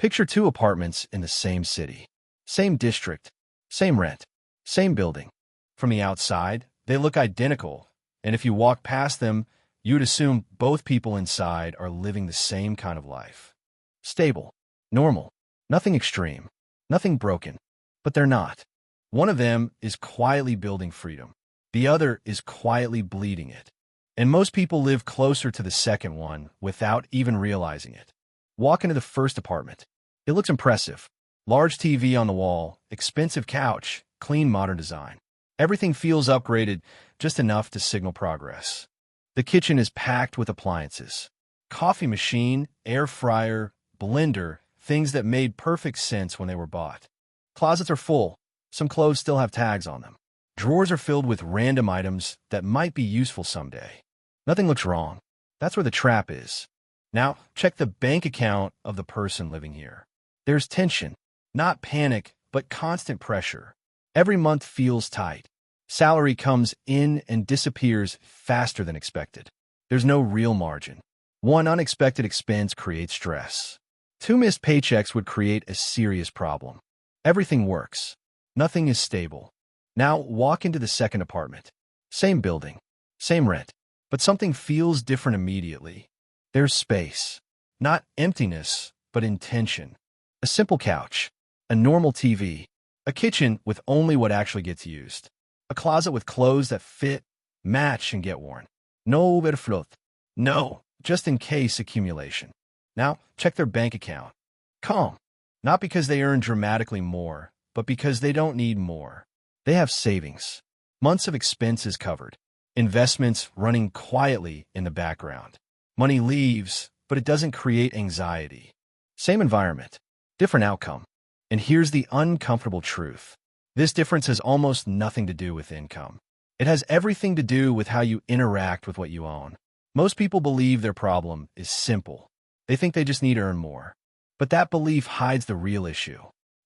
Picture two apartments in the same city, same district, same rent, same building. From the outside, they look identical, and if you walk past them, you'd assume both people inside are living the same kind of life. Stable, normal, nothing extreme, nothing broken. But they're not. One of them is quietly building freedom. The other is quietly bleeding it. And most people live closer to the second one without even realizing it. Walk into the first apartment. It looks impressive. Large TV on the wall, expensive couch, clean modern design. Everything feels upgraded, just enough to signal progress. The kitchen is packed with appliances. Coffee machine, air fryer, blender, things that made perfect sense when they were bought. Closets are full. Some clothes still have tags on them. Drawers are filled with random items that might be useful someday. Nothing looks wrong. That's where the trap is. Now, check the bank account of the person living here. There's tension. Not panic, but constant pressure. Every month feels tight. Salary comes in and disappears faster than expected. There's no real margin. One unexpected expense creates stress. Two missed paychecks would create a serious problem. Everything works. Nothing is stable. Now walk into the second apartment. Same building, same rent, but something feels different immediately. There's space. Not emptiness, but intention. A simple couch, a normal TV, a kitchen with only what actually gets used, a closet with clothes that fit, match, and get worn. No overflow. No, just in case accumulation. Now, check their bank account. Calm. Not because they earn dramatically more, but because they don't need more. They have savings. Months of expenses covered. Investments running quietly in the background. Money leaves, but it doesn't create anxiety. Same environment, different outcome. And here's the uncomfortable truth. This difference has almost nothing to do with income. It has everything to do with how you interact with what you own. Most people believe their problem is simple. They think they just need to earn more. But that belief hides the real issue.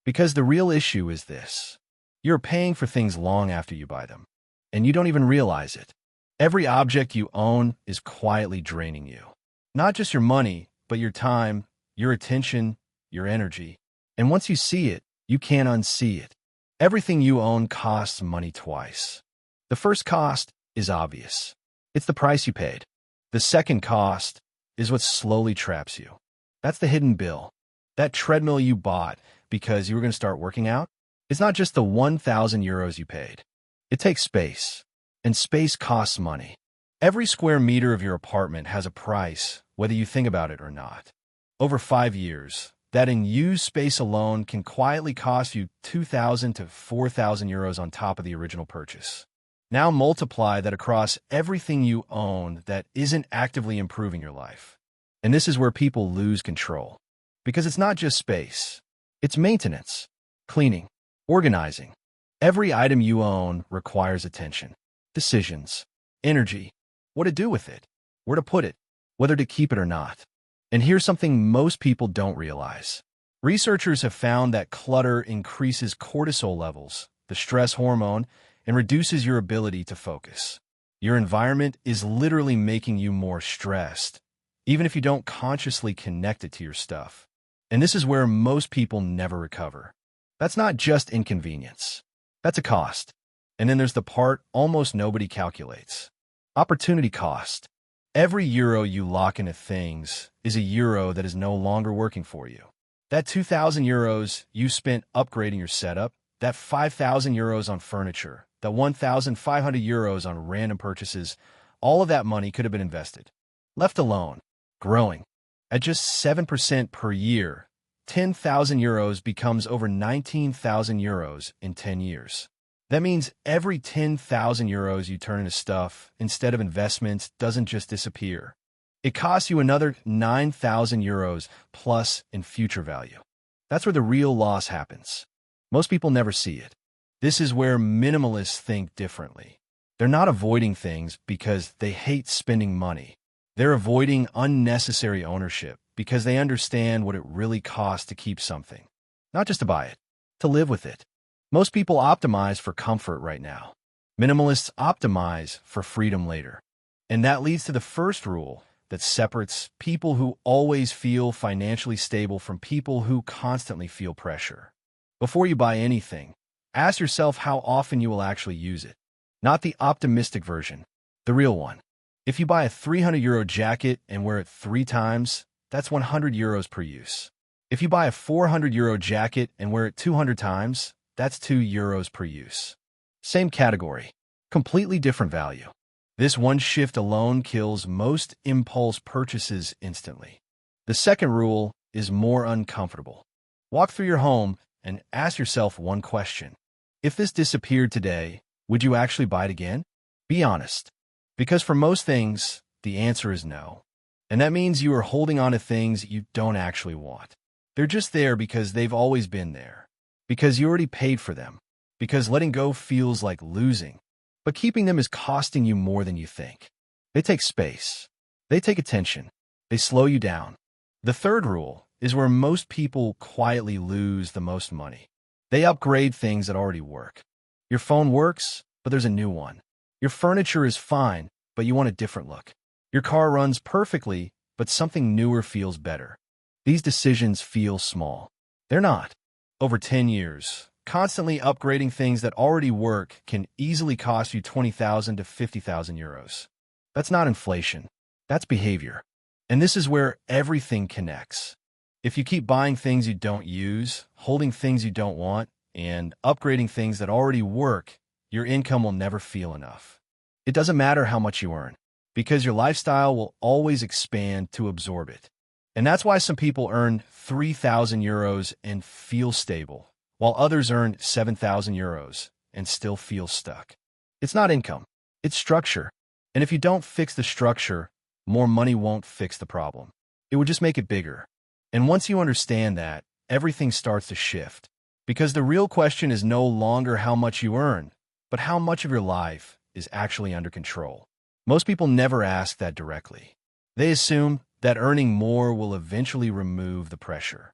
Because the real issue is this. You're paying for things long after you buy them. And you don't even realize it. Every object you own is quietly draining you. Not just your money, but your time, your attention, your energy. And once you see it, you can't unsee it. Everything you own costs money twice. The first cost is obvious. It's the price you paid. The second cost is what slowly traps you. That's the hidden bill. That treadmill you bought because you were going to start working out. It's not just the 1,000 euros you paid. It takes space, and space costs money. Every square meter of your apartment has a price, whether you think about it or not. Over 5 years, that unused space alone can quietly cost you 2,000 to 4,000 euros on top of the original purchase. Now multiply that across everything you own that isn't actively improving your life. And this is where people lose control. Because it's not just space. It's maintenance, cleaning, organizing. Every item you own requires attention, decisions, energy, what to do with it, where to put it, whether to keep it or not. And here's something most people don't realize. Researchers have found that clutter increases cortisol levels, the stress hormone, and reduces your ability to focus. Your environment is literally making you more stressed, even if you don't consciously connect it to your stuff. And this is where most people never recover. That's not just inconvenience. That's a cost. And then there's the part almost nobody calculates. Opportunity cost. Every euro you lock into things is a euro that is no longer working for you. That 2,000 euros you spent upgrading your setup, that 5,000 euros on furniture, that 1,500 euros on random purchases, all of that money could have been invested. Left alone, growing. At just 7% per year, 10,000 euros becomes over 19,000 euros in 10 years. That means every 10,000 euros you turn into stuff instead of investments doesn't just disappear. It costs you another 9,000 euros plus in future value. That's where the real loss happens. Most people never see it. This is where minimalists think differently. They're not avoiding things because they hate spending money. They're avoiding unnecessary ownership because they understand what it really costs to keep something. Not just to buy it, to live with it. Most people optimize for comfort right now. Minimalists optimize for freedom later. And that leads to the first rule. that separates people who always feel financially stable from people who constantly feel pressure. Before you buy anything, ask yourself how often you will actually use it. Not the optimistic version, the real one. If you buy a €300 jacket and wear it 3 times, that's €100 per use. If you buy a €400 jacket and wear it 200 times, that's €2 per use. Same category, completely different value. This one shift alone kills most impulse purchases instantly. The second rule is more uncomfortable. Walk through your home and ask yourself one question. If this disappeared today, would you actually buy it again? Be honest. Because for most things, the answer is no. And that means you are holding on to things you don't actually want. They're just there because they've always been there. Because you already paid for them. Because letting go feels like losing. But keeping them is costing you more than you think. They take space. They take attention. They slow you down. The third rule is where most people quietly lose the most money. They upgrade things that already work. Your phone works, but there's a new one. Your furniture is fine, but you want a different look. Your car runs perfectly, but something newer feels better. These decisions feel small. They're not. Over 10 years, constantly upgrading things that already work can easily cost you €20,000 to €50,000. That's not inflation. That's behavior. And this is where everything connects. If you keep buying things you don't use, holding things you don't want, and upgrading things that already work, your income will never feel enough. It doesn't matter how much you earn, because your lifestyle will always expand to absorb it. And that's why some people earn €3,000 and feel stable, while others earn €7,000 and still feel stuck. It's not income, it's structure. And if you don't fix the structure, more money won't fix the problem. It will just make it bigger. And once you understand that, everything starts to shift. Because the real question is no longer how much you earn, but how much of your life is actually under control. Most people never ask that directly. They assume that earning more will eventually remove the pressure.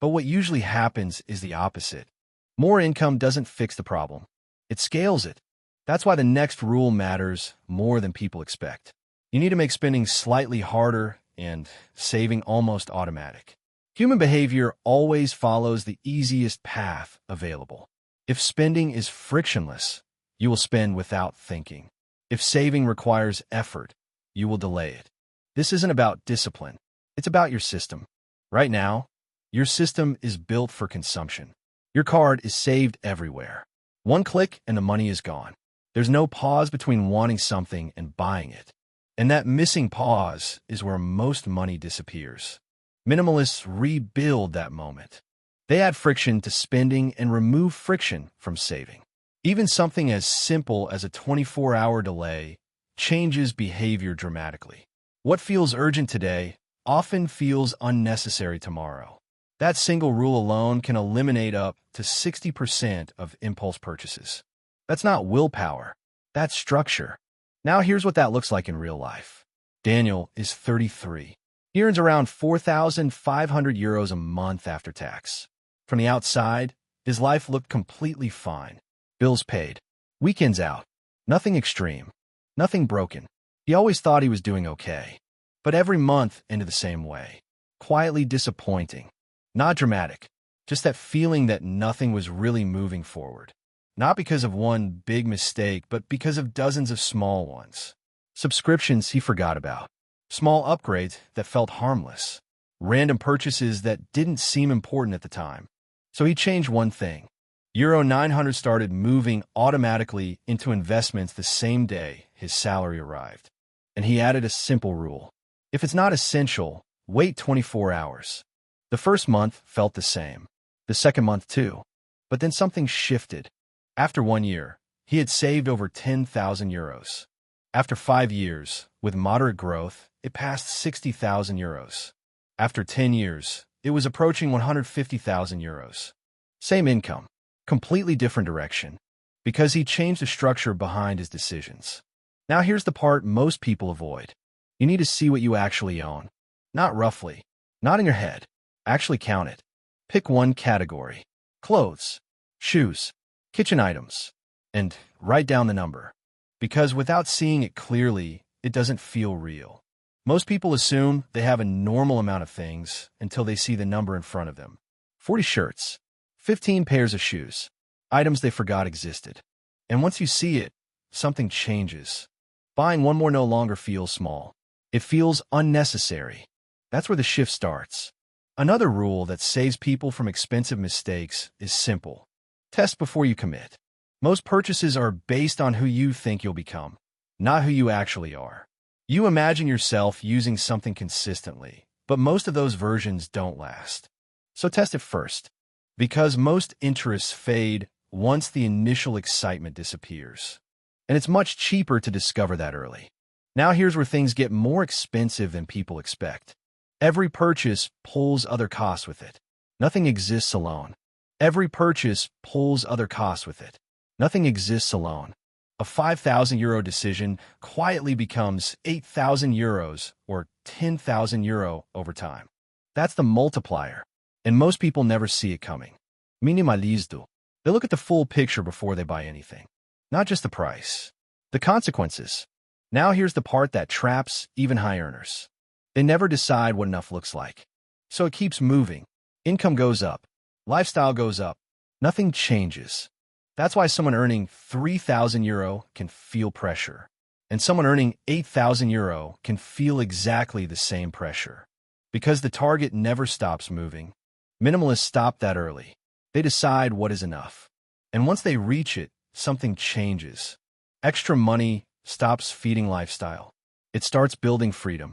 But what usually happens is the opposite. More income doesn't fix the problem. It scales it. That's why the next rule matters more than people expect. You need to make spending slightly harder and saving almost automatic. Human behavior always follows the easiest path available. If spending is frictionless, you will spend without thinking. If saving requires effort, you will delay it. This isn't about discipline. It's about your system. Right now, your system is built for consumption. Your card is saved everywhere. One click and the money is gone. There's no pause between wanting something and buying it. And that missing pause is where most money disappears. Minimalists rebuild that moment. They add friction to spending and remove friction from saving. Even something as simple as a 24-hour delay changes behavior dramatically. What feels urgent today often feels unnecessary tomorrow. That single rule alone can eliminate up to 60% of impulse purchases. That's not willpower. That's structure. Now here's what that looks like in real life. Daniel is 33. He earns around €4,500 a month after tax. From the outside, his life looked completely fine. Bills paid. Weekends out. Nothing extreme. Nothing broken. He always thought he was doing okay. But every month ended the same way. Quietly disappointing. Not dramatic. Just that feeling that nothing was really moving forward. Not because of one big mistake, but because of dozens of small ones. Subscriptions he forgot about. Small upgrades that felt harmless. Random purchases that didn't seem important at the time. So he changed one thing. Euro 900 started moving automatically into investments the same day his salary arrived. And he added a simple rule. If it's not essential, wait 24 hours. The first month felt the same. The second month too. But then something shifted. After 1 year, he had saved over €10,000. After 5 years, with moderate growth, it passed €60,000. After 10 years, it was approaching €150,000. Same income, completely different direction, because he changed the structure behind his decisions. Now here's the part most people avoid. You need to see what you actually own. Not roughly, not in your head. Actually count it. Pick one category. Clothes, shoes, kitchen items, and write down the number. Because without seeing it clearly, it doesn't feel real. Most people assume they have a normal amount of things until they see the number in front of them. 40 shirts, 15 pairs of shoes, items they forgot existed. And once you see it, something changes. Buying one more no longer feels small. It feels unnecessary. That's where the shift starts. Another rule that saves people from expensive mistakes is simple. Test before you commit. Most purchases are based on who you think you'll become, not who you actually are. You imagine yourself using something consistently, but most of those versions don't last. So test it first, because most interests fade once the initial excitement disappears. And it's much cheaper to discover that early. Now here's where things get more expensive than people expect. Every purchase pulls other costs with it. Nothing exists alone. Every purchase pulls other costs with it. Nothing exists alone. A 5,000 euro decision quietly becomes 8,000 euros or 10,000 euro over time. That's the multiplier, and most people never see it coming. Minimalists. They look at the full picture before they buy anything, not just the price, the consequences. Now here's the part that traps even high earners. They never decide what enough looks like. So it keeps moving. Income goes up. Lifestyle goes up. Nothing changes. That's why someone earning 3,000 euro can feel pressure, and someone earning 8,000 euro can feel exactly the same pressure. Because the target never stops moving. Minimalists stop that early. They decide what is enough. And once they reach it, something changes. Extra money stops feeding lifestyle. It starts building freedom.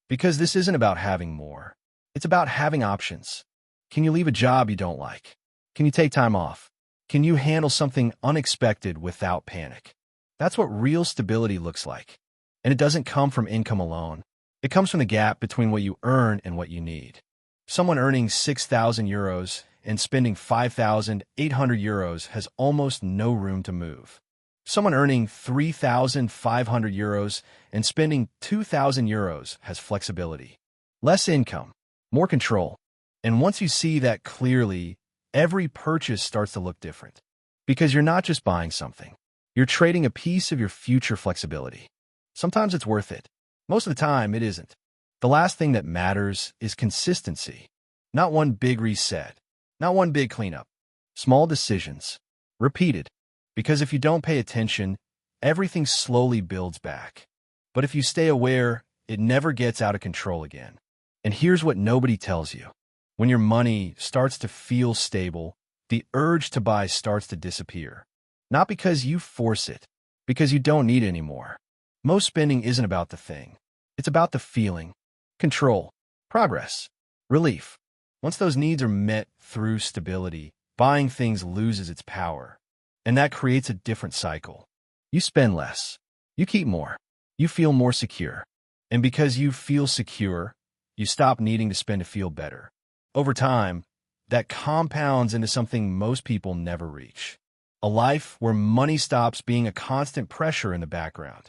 Because this isn't about having more. It's about having options. Can you leave a job you don't like? Can you take time off? Can you handle something unexpected without panic? That's what real stability looks like. And it doesn't come from income alone. It comes from the gap between what you earn and what you need. Someone earning 6,000 euros and spending 5,800 euros has almost no room to move. Someone earning 3,500 euros and spending 2,000 euros has flexibility. Less income, more control. And once you see that clearly, every purchase starts to look different. Because you're not just buying something. You're trading a piece of your future flexibility. Sometimes it's worth it. Most of the time, it isn't. The last thing that matters is consistency. Not one big reset. Not one big cleanup. Small decisions. Repeated. Because if you don't pay attention, everything slowly builds back. But if you stay aware, it never gets out of control again. And here's what nobody tells you. When your money starts to feel stable, the urge to buy starts to disappear. Not because you force it, because you don't need it anymore. Most spending isn't about the thing. It's about the feeling, control, progress, relief. Once those needs are met through stability, buying things loses its power. And that creates a different cycle. You spend less. You keep more. You feel more secure. And because you feel secure, you stop needing to spend to feel better. Over time, that compounds into something most people never reach. A life where money stops being a constant pressure in the background.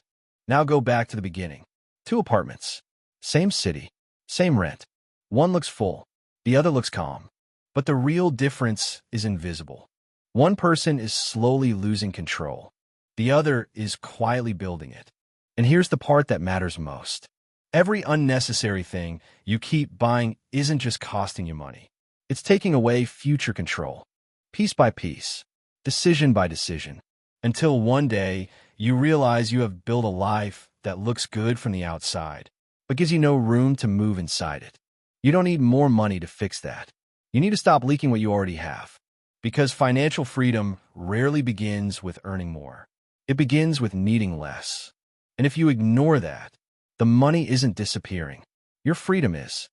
Now go back to the beginning. 2 apartments. Same city. Same rent. One looks full. The other looks calm. But the real difference is invisible. One person is slowly losing control. The other is quietly building it. And here's the part that matters most. Every unnecessary thing you keep buying isn't just costing you money. It's taking away future control, piece by piece, decision by decision, until one day you realize you have built a life that looks good from the outside, but gives you no room to move inside it. You don't need more money to fix that. You need to stop leaking what you already have. Because financial freedom rarely begins with earning more. It begins with needing less. And if you ignore that, the money isn't disappearing. Your freedom is.